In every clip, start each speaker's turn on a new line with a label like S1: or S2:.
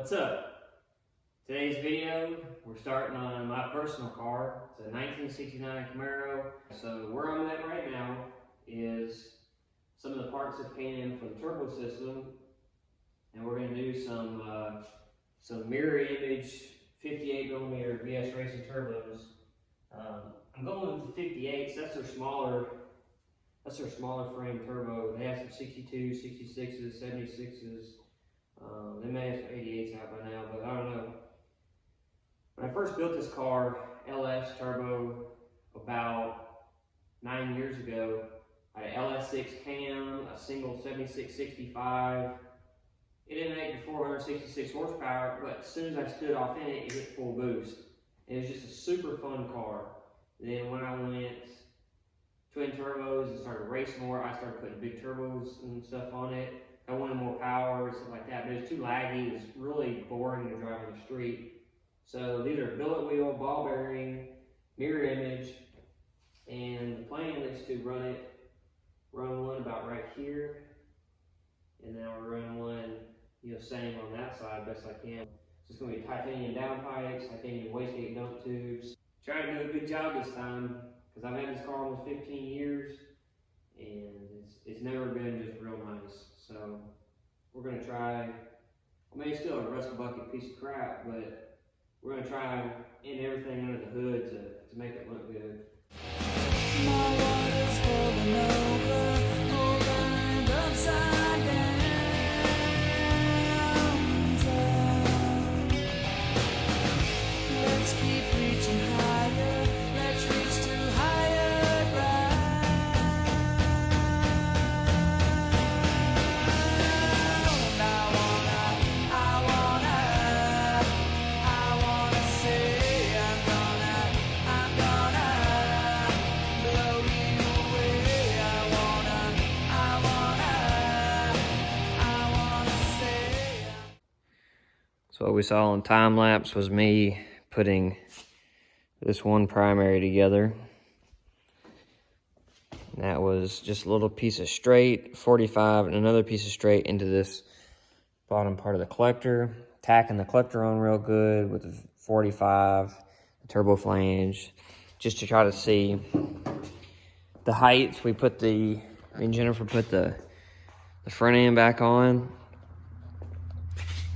S1: What's up? Today's video, we're starting on my personal car. It's a 1969 Camaro. So where I'm at right now is some of the parts that came in for the turbo system, and we're going to do some mirror image 58mm VS Racing turbos. I'm going with the 58s. That's their smaller frame turbo. They have some 62s, 66s, 76s. They may have some 88s out by now, but I don't know. When I first built this car, LS turbo, about 9 years ago, I had an LS6 cam, a single 7665. It didn't make the 466 horsepower, but as soon as I stood off in it, it hit full boost. It was just a super fun car. Then when I went twin turbos and started racing more, I started putting big turbos and stuff on it. I wanted more power and stuff like that, but it was too laggy. It was really boring to drive on the street. So these are billet wheel, ball bearing, mirror image, and the plan is to run one about right here, and then I'll run one, same on that side best I can. So it's going to be titanium downpipes, titanium wastegate dump tubes. Trying to do a good job this time, because I've had this car almost 15 years, and it's never been just real nice. So we're going to try, I mean, it's still a rust bucket piece of crap, but we're going to try in everything under the hood to make it look good. My water's falling over, and upside down. Let's keep reaching higher, let's reach to higher ground. I wanna say I'm gonna blow you away. I wanna say. So what we saw on time lapse was me putting this one primary together. And that was just a little piece of straight 45 and another piece of straight into this bottom part of the collector, tacking the collector on real good with the 45, the turbo flange, just to try to see the heights. Me and Jennifer put the front end back on,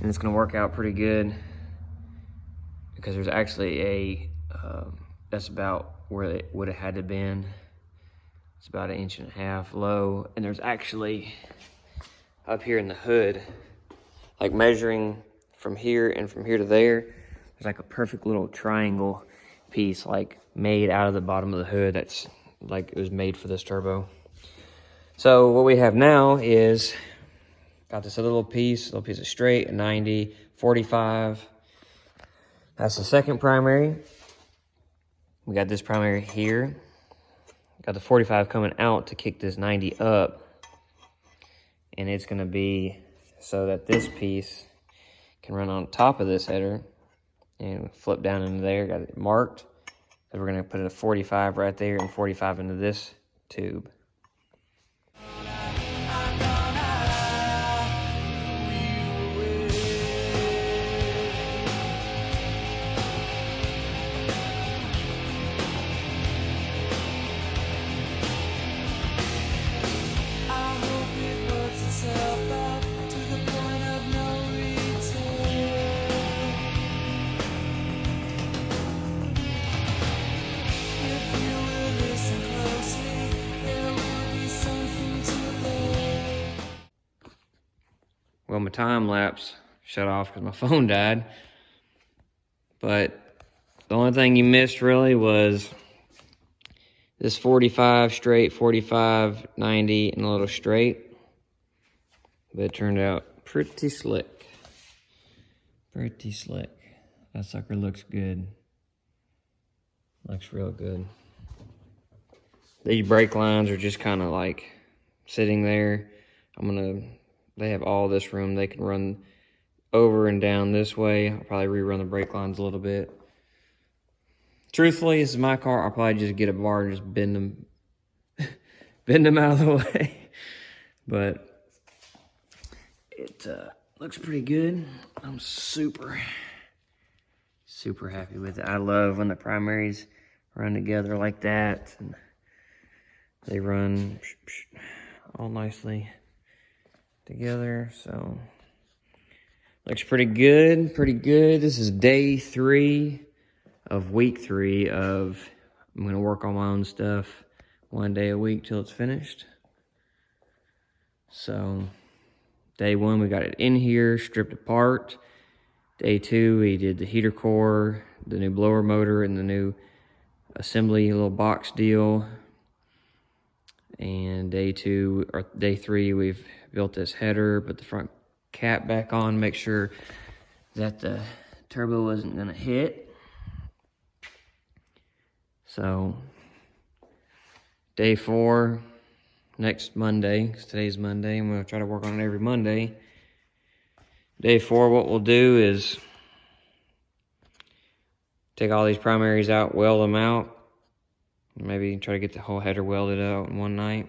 S1: and it's gonna work out pretty good because there's actually that's about where it would have had to been. It's about 1.5 inches low, and there's actually up here in the hood, like measuring from here and from here to there, there's like a perfect little triangle piece like made out of the bottom of the hood that's like it was made for this turbo. So what we have now is got this little piece of straight, a 90, 45. That's the second primary. We got this primary here. Got the 45 coming out to kick this 90 up. And it's gonna be so that this piece can run on top of this header and flip down into there. Got it marked. And we're gonna put a 45 right there and 45 into this tube. Well, my time lapse shut off because my phone died. But the only thing you missed really was this 45 straight, 45, 90, and a little straight. But it turned out pretty slick. Pretty slick. That sucker looks good. Looks real good. These brake lines are just kind of like sitting there. They have all this room. They can run over and down this way. I'll probably rerun the brake lines a little bit. Truthfully, this is my car. I'll probably just get a bar and just bend them out of the way. But looks pretty good. I'm super happy with it. I love when the primaries run together like that, and they run all nicely together. So looks pretty good, This is day 3 of week 3 of I'm gonna work on my own stuff 1 day a week till it's finished. So day 1 we got it in here, stripped apart. Day 2 we did the heater core, the new blower motor, and the new assembly little box deal. And day 3 we've built this header, put the front cap back on, make sure that the turbo wasn't gonna hit. So day 4, next Monday, because today's Monday, I'm gonna try to work on it every Monday. Day 4, what we'll do is take all these primaries out, weld them out, maybe try to get the whole header welded out in one night.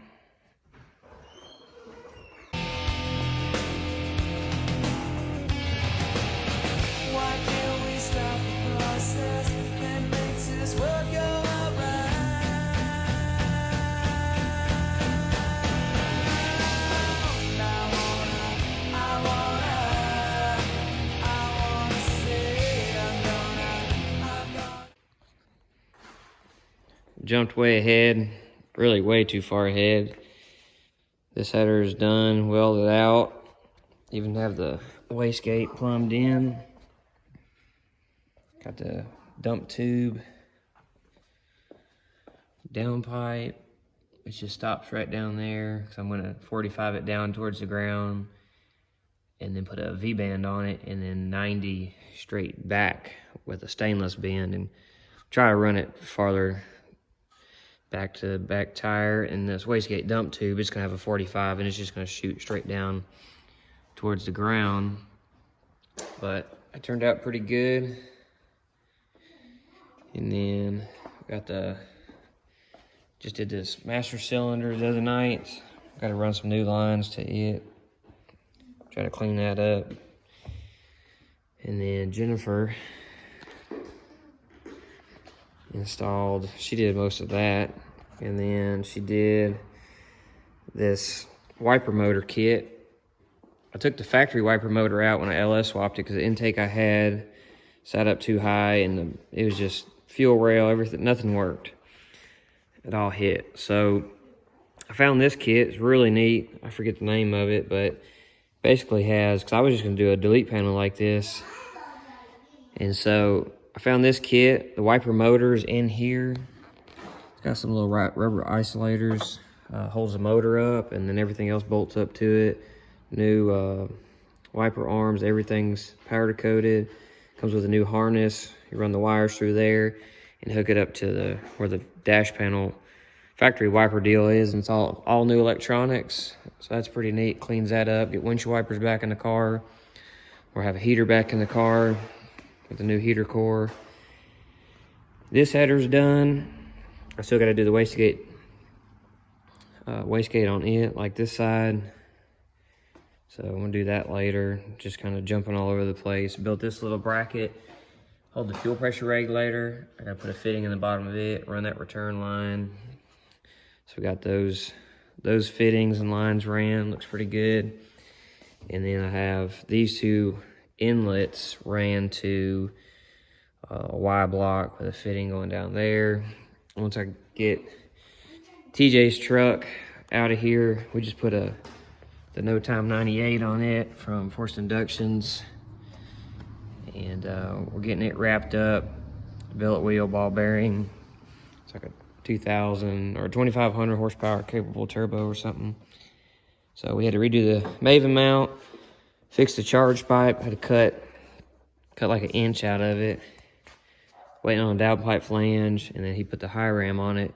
S1: Jumped way ahead, really way too far ahead. This header is done, welded out. Even have the wastegate plumbed in. Got the dump tube, downpipe, which just stops right down there. So I'm gonna 45 it down towards the ground and then put a V-band on it and then 90 straight back with a stainless bend and try to run it farther back to the back tire. And this wastegate dump tube is gonna have a 45 and it's just gonna shoot straight down towards the ground. But it turned out pretty good. And then just did this master cylinder the other night. Got to run some new lines to it. Try to clean that up. And then Jennifer installed, she did most of that. And then she did this wiper motor kit. I took the factory wiper motor out when I LS swapped it because the intake I had sat up too high and it was just fuel rail, everything, nothing worked. It all hit. So I found this kit. It's really neat. I forget the name of it, but basically has, because I was just going to do a delete panel like this. And so I found this kit. The wiper motor's in here. It's got some little rubber isolators. Holds the motor up, and then everything else bolts up to it. New wiper arms. Everything's powder coated. Comes with a new harness. You run the wires through there and hook it up to where the dash panel factory wiper deal is, and it's all new electronics. So that's pretty neat. Cleans that up. Get windshield wipers back in the car, or have a heater back in the car with the new heater core. This header's done. I still got to do the wastegate on it, like this side. So I'm gonna do that later. Just kind of jumping all over the place. Built this little bracket, hold the fuel pressure regulator. I gotta put a fitting in the bottom of it, run that return line. So we got those fittings and lines ran, looks pretty good. And then I have these 2 inlets ran to a Y block with a fitting going down there. Once I get TJ's truck out of here, we just put the No Time 98 on it from Forced Inductions. And we're getting it wrapped up. Billet wheel, ball bearing. It's like a 2,000 or 2,500 horsepower capable turbo or something. So we had to redo the Maven mount, fix the charge pipe, had to cut like an inch out of it. Waiting on a downpipe flange, and then he put the high ram on it.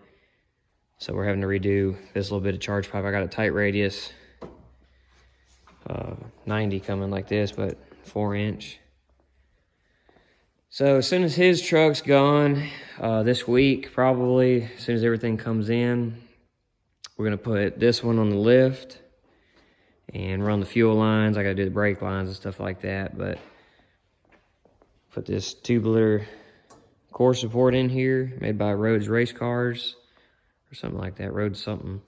S1: So we're having to redo this little bit of charge pipe. I got a tight radius, 90 coming like this, but 4-inch. So as soon as his truck's gone, this week probably, as soon as everything comes in, we're gonna put this one on the lift, and run the fuel lines. I gotta do the brake lines and stuff like that, but put this tubular core support in here, made by Rhodes Race Cars, or something like that, Rhodes something.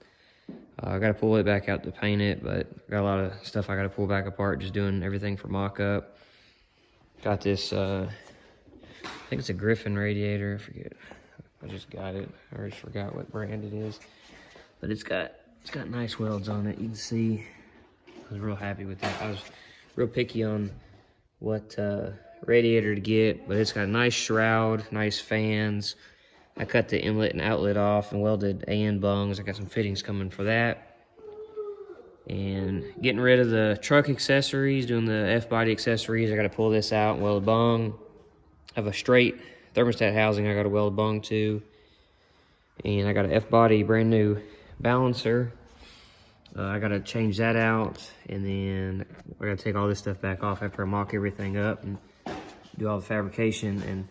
S1: I gotta pull it back out to paint it, but got a lot of stuff I gotta pull back apart, just doing everything for mock-up. Got this, I think it's a Griffin radiator, I forget. I just got it, I already forgot what brand it is. But it's got nice welds on it, you can see. I was real happy with that. I was real picky on what radiator to get, but it's got a nice shroud, nice fans. I cut the inlet and outlet off and welded AN bungs. I got some fittings coming for that. And getting rid of the truck accessories, doing the F-body accessories. I gotta pull this out and weld a bung. I have a straight thermostat housing I gotta weld a bung to. And I got an F-body brand new balancer. I gotta change that out, and then I gotta take all this stuff back off after I mock everything up and do all the fabrication. And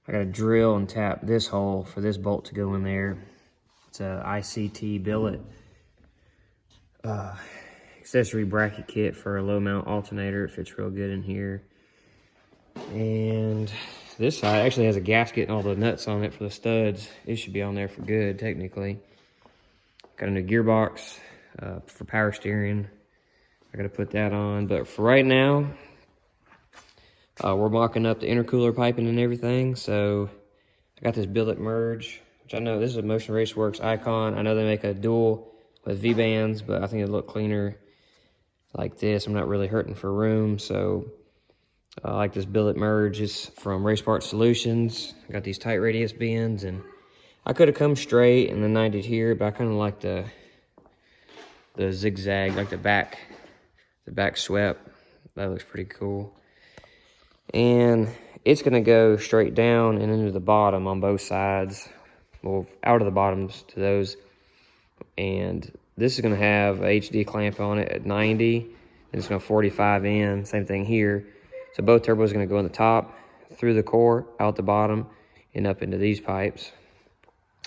S1: I gotta drill and tap this hole for this bolt to go in there. It's a ICT billet accessory bracket kit for a low mount alternator. It fits real good in here. And this side actually has a gasket and all the nuts on it for the studs. It should be on there for good, technically. Got a new gearbox for power steering. I gotta put that on, but for right now, we're mocking up the intercooler piping and everything. So I got this billet merge, which I know this is a Motion Raceworks icon. I know they make a dual with V-bands, but I think it'd look cleaner like this. I'm not really hurting for room, so I like this billet merge. It's from Race Part Solutions. I got these tight radius bends, and I could have come straight and then 90'd here, but I kind of like the zigzag, like the back swept. That looks pretty cool. And it's gonna go straight down and into the bottom on both sides. Well, out of the bottoms to those. And this is gonna have a HD clamp on it at 90, and it's gonna 45 in, same thing here. So both turbos are gonna go in the top, through the core, out the bottom, and up into these pipes.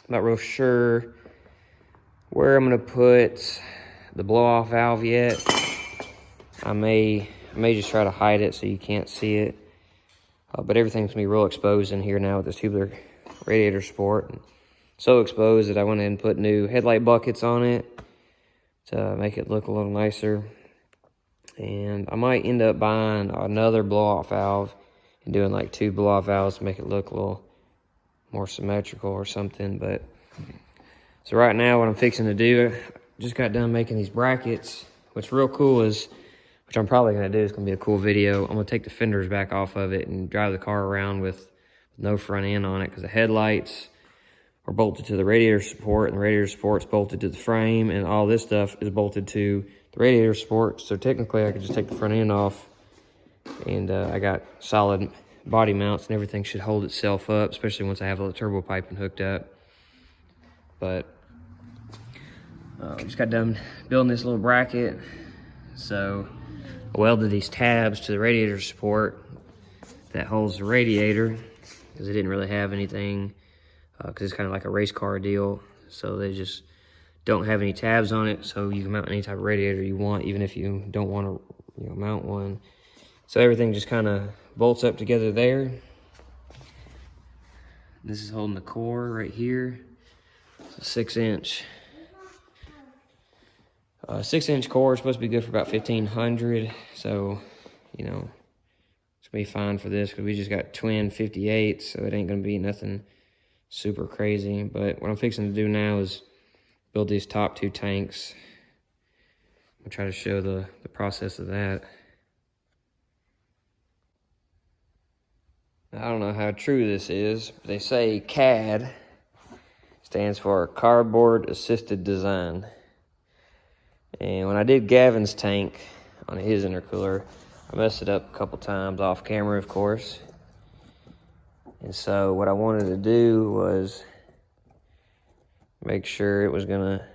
S1: I'm not real sure where I'm gonna put the blow-off valve yet. I may just try to hide it so you can't see it. But everything's gonna be real exposed in here now with this tubular radiator support. And so exposed that I went ahead and put new headlight buckets on it to make it look a little nicer. And I might end up buying another blow-off valve and doing like 2 blow-off valves to make it look a little more symmetrical or something. But so right now what I'm fixing to do, I just got done making these brackets. What's real cool is, which I'm probably gonna do, is gonna be a cool video. I'm gonna take the fenders back off of it and drive the car around with no front end on it, because the headlights are bolted to the radiator support, and the radiator support's bolted to the frame, and all this stuff is bolted to the radiator support. So technically I could just take the front end off, and I got solid body mounts, and everything should hold itself up, especially once I have all the turbo piping hooked up. But just got done building this little bracket. So I welded these tabs to the radiator support that holds the radiator, because it didn't really have anything, because it's kind of like a race car deal. So they just don't have any tabs on it, so you can mount any type of radiator you want, even if you don't want to mount one. So everything just kind of bolts up together there. This is holding the core right here. It's a 6-inch. 6-inch core is supposed to be good for about 1,500. So, it's gonna be fine for this, because we just got twin 58s, so it ain't gonna be nothing super crazy. But what I'm fixing to do now is build these top 2 tanks. I'll try to show the process of that. I don't know how true this is, but they say CAD stands for Cardboard Assisted Design. And when I did Gavin's tank on his intercooler, I messed it up a couple times off camera, of course. And so what I wanted to do was make sure it was gonna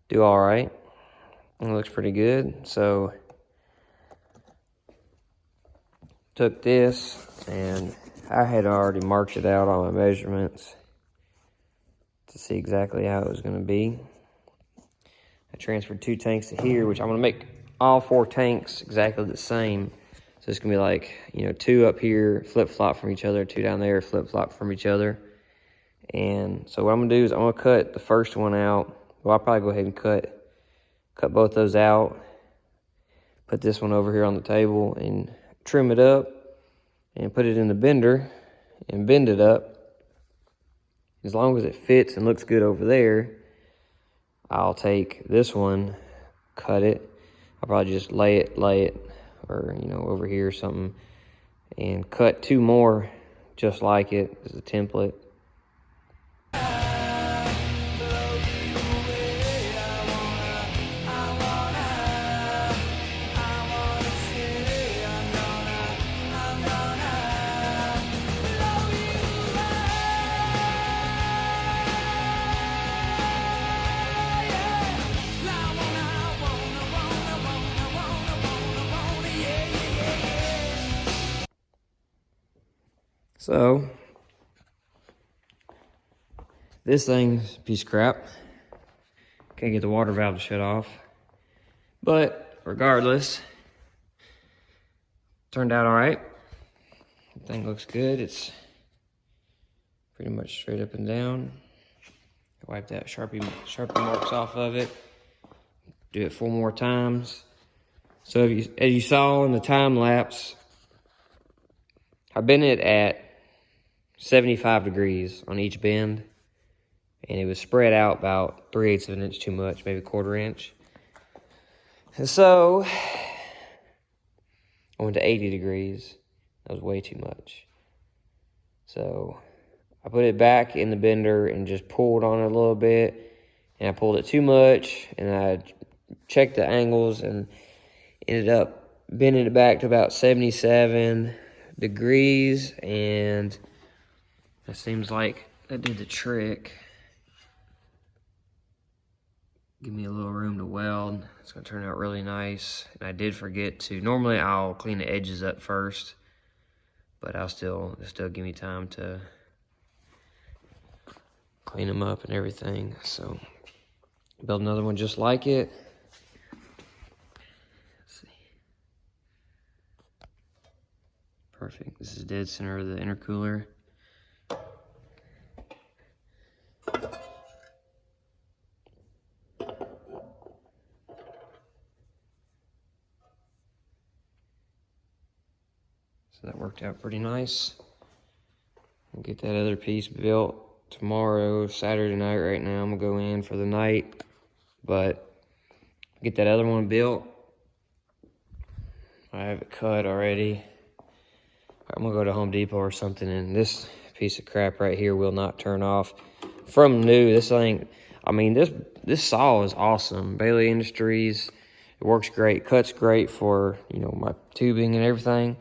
S1: do all right. It looks pretty good. So took this, and I had already marked it out on my measurements to see exactly how it was gonna be. I transferred 2 tanks to here, which I'm gonna make all 4 tanks exactly the same. So it's gonna be like, you know, 2 up here, flip-flop from each other, 2 down there, flip-flop from each other. And so what I'm gonna do is I'm gonna cut the first one out. Well, I'll probably go ahead and cut both those out. Put this one over here on the table and trim it up and put it in the bender and bend it up. As long as it fits and looks good over there, I'll take this one, cut it. I'll probably just lay it, or, you know, over here or something, and cut 2 more just like it as a template. So, this thing's a piece of crap. Can't get the water valve to shut off. But, regardless, turned out all right. The thing looks good. It's pretty much straight up and down. Wipe that Sharpie marks off of it. Do it 4 more times. So, as you saw in the time lapse, I bent it at 75 degrees on each bend, and it was spread out about 3/8 of an inch too much, maybe 1/4 inch. And so I went to 80 degrees. That was way too much. So I put it back in the bender and just pulled on it a little bit, and I pulled it too much, and I checked the angles and ended up bending it back to about 77 degrees, and that seems like that did the trick. Give me a little room to weld. It's gonna turn out really nice. And I did forget to, normally I'll clean the edges up first, but it'll still give me time to clean them up and everything. So build another one just like it. Let's see. Perfect. This is dead center of the intercooler. So that worked out pretty nice. I'll get that other piece built tomorrow, Saturday night. Right now I'm gonna go in for the night, but get that other one built. I have it cut already. I'm gonna go to Home Depot or something, and this piece of crap right here will not turn off. From new, this thing, I mean, this saw is awesome. Bailey Industries, it works great, cuts great for, you know, my tubing and everything.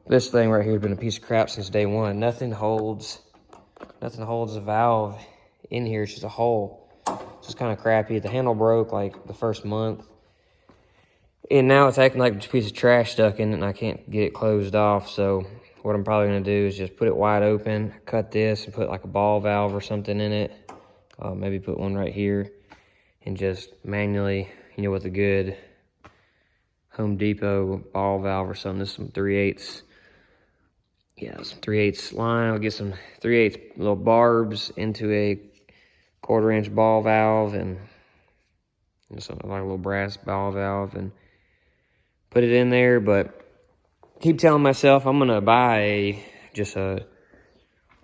S1: This thing right here has been a piece of crap since day one. Nothing holds the valve in here. It's just a hole. It's just kind of crappy. The handle broke like the first month, and now it's acting like a piece of trash stuck in it, and I can't get it closed off. So what I'm probably gonna do is just put it wide open, cut this, and put like a ball valve or something in it. Maybe put one right here, and just manually, you know, with a good Home Depot ball valve or something. This is some 3/8. Yeah, some 3/8 line. I'll get some 3/8 little barbs into a 1/4 inch ball valve, and something like a little brass ball valve, and put it in there. But keep telling myself I'm gonna buy just a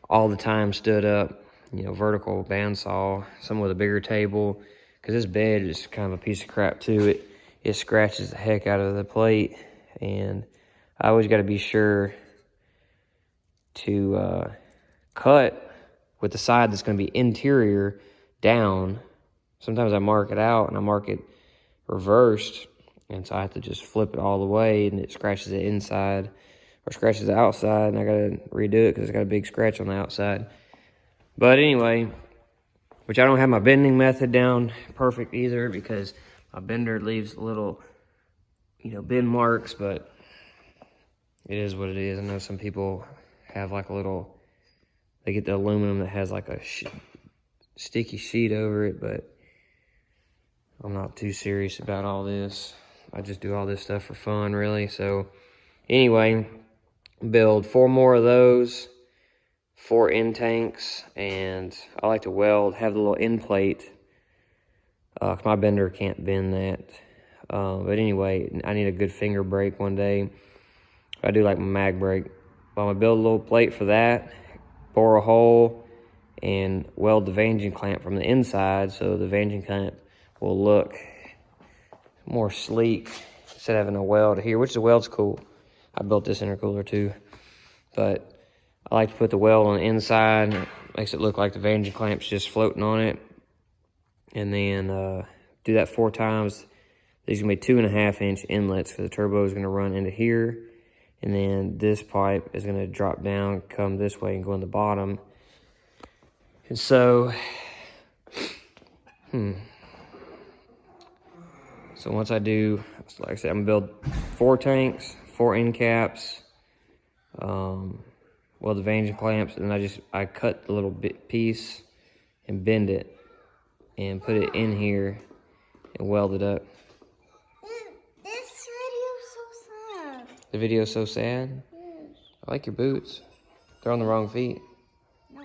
S1: all the time stood up, you know, vertical bandsaw, something with a bigger table, because this bed is kind of a piece of crap too. It scratches the heck out of the plate, and I always got to be sure to cut with the side that's going to be interior down. Sometimes I mark it out and I mark it reversed, and so I have to just flip it all the way, and it scratches the inside or scratches the outside, and I got to redo it because it's got a big scratch on the outside. But anyway, which I don't have my bending method down perfect either, because my bender leaves little, you know, bend marks, but it is what it is. I know some people have like a little, they get the aluminum that has like a sticky sheet over it, but I'm not too serious about all this. I just do all this stuff for fun, really. So anyway, build 4 more of those, 4 end tanks, and I like to weld, have the little end plate. My bender can't bend that. But anyway, I need a good finger brake one day. I do like my mag brake. But I'm gonna build a little plate for that, bore a hole, and weld the vanging clamp from the inside, so the vanging clamp will look more sleek instead of having a weld here, which the weld's cool. I built this intercooler too, but I like to put the weld on the inside. It makes it look like the vanging clamp's just floating on it. And then do that 4 times. These are gonna be 2.5-inch inlets because the turbo is gonna run into here. And then this pipe is gonna drop down, come this way and go in the bottom. And so, so once I do, like I said, I'm gonna build 4 tanks, 4 end caps, weld the vanging clamps, and I cut the little piece and bend it and put it in here and weld it up.
S2: This video's so sad.
S1: The video's so sad?
S2: Yes.
S1: I like your boots. They're on the wrong feet.
S2: No.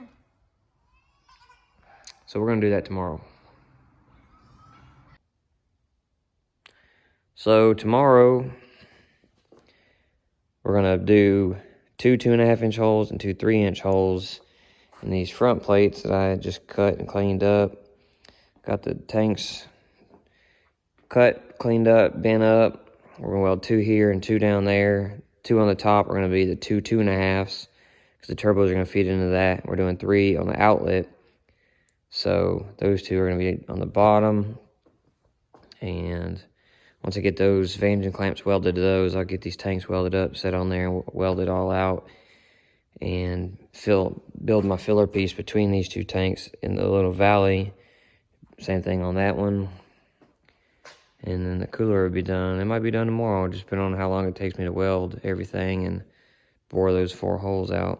S1: So we're gonna do that tomorrow. So tomorrow, we're gonna do 2 2.5-inch holes and 2 3-inch holes in these front plates that I just cut and cleaned up. Got the tanks cut, cleaned up, bent up. We're gonna weld 2 here and 2 down there. 2 on the top are gonna be the 2 2.5s because the turbos are gonna feed into that. We're doing 3 on the outlet. So those 2 are gonna be on the bottom. And once I get those vanging clamps welded to those, I'll get these tanks welded up, set on there, and weld it all out, and build my filler piece between these 2 tanks in the little valley. Same thing on that one. And then the cooler will be done. It might be done tomorrow, just depending on how long it takes me to weld everything and bore those 4 holes out.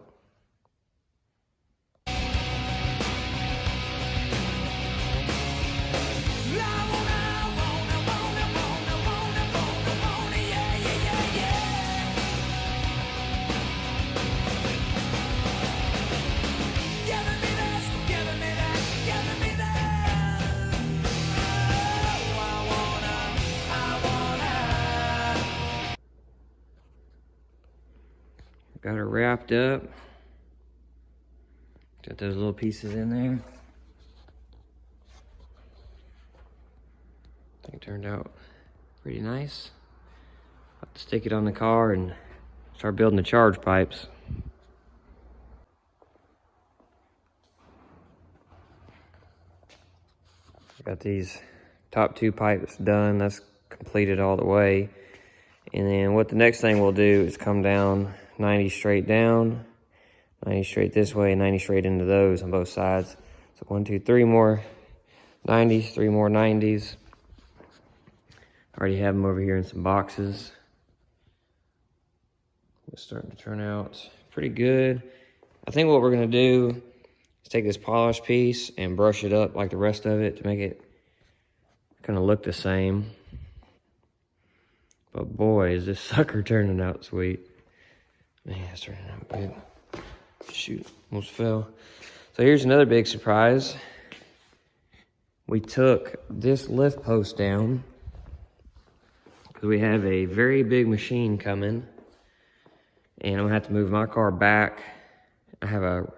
S1: Got it wrapped up. Got those little pieces in there. I think it turned out pretty nice. I'll have to stick it on the car and start building the charge pipes. Got these top 2 pipes done. That's completed all the way. And then what the next thing we'll do is come down 90 straight down, 90 straight this way, 90 straight into those on both sides. So 1, 2, 3 more 90s, 3 more 90s. Already have them over here in some boxes. It's starting to turn out pretty good. I think what we're gonna do is take this polished piece and brush it up like the rest of it to make it kind of look the same. But boy, is this sucker turning out sweet. Man, it's turning out good. Shoot, almost fell. So here's another big surprise. We took this lift post down because we have a very big machine coming. And I'm gonna have to move my car back. I have a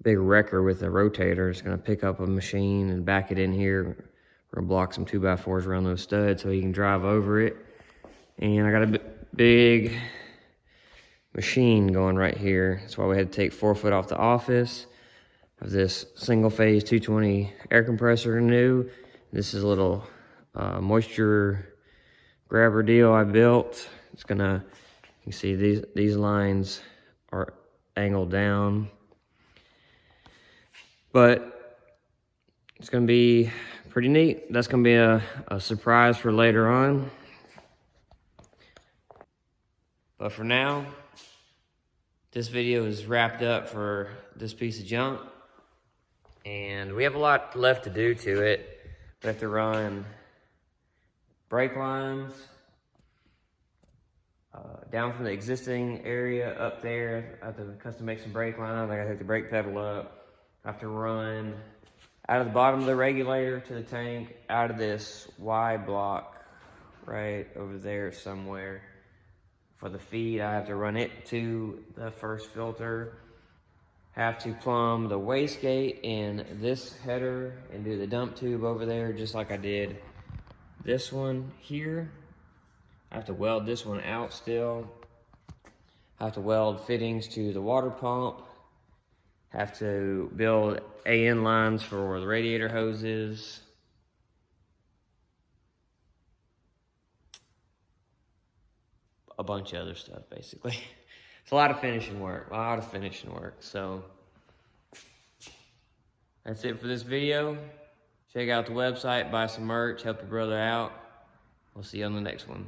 S1: big wrecker with a rotator. It's gonna pick up a machine and back it in here. We're gonna block some 2x4s around those studs so he can drive over it. And I got a big machine going right here. That's why we had to take 4 foot off the office. I have this single phase 220 air compressor new. This is a little moisture grabber deal I built. It's gonna, you can see these lines are angled down. But it's gonna be pretty neat. That's gonna be a surprise for later on. But for now, this video is wrapped up for this piece of junk. And we have a lot left to do to it. We have to run brake lines. Down from the existing area up there, I have to custom make some brake lines. I gotta hook the brake pedal up. I have to run out of the bottom of the regulator to the tank, out of this Y block right over there somewhere. For the feed, I have to run it to the first filter. Have to plumb the wastegate in this header and do the dump tube over there, just like I did this one here. I have to weld this one out still. I have to weld fittings to the water pump. Have to build AN lines for the radiator hoses. A bunch of other stuff, basically. It's a lot of finishing work, So that's it for this video. Check out the website, buy some merch, help your brother out. We'll see you on the next one.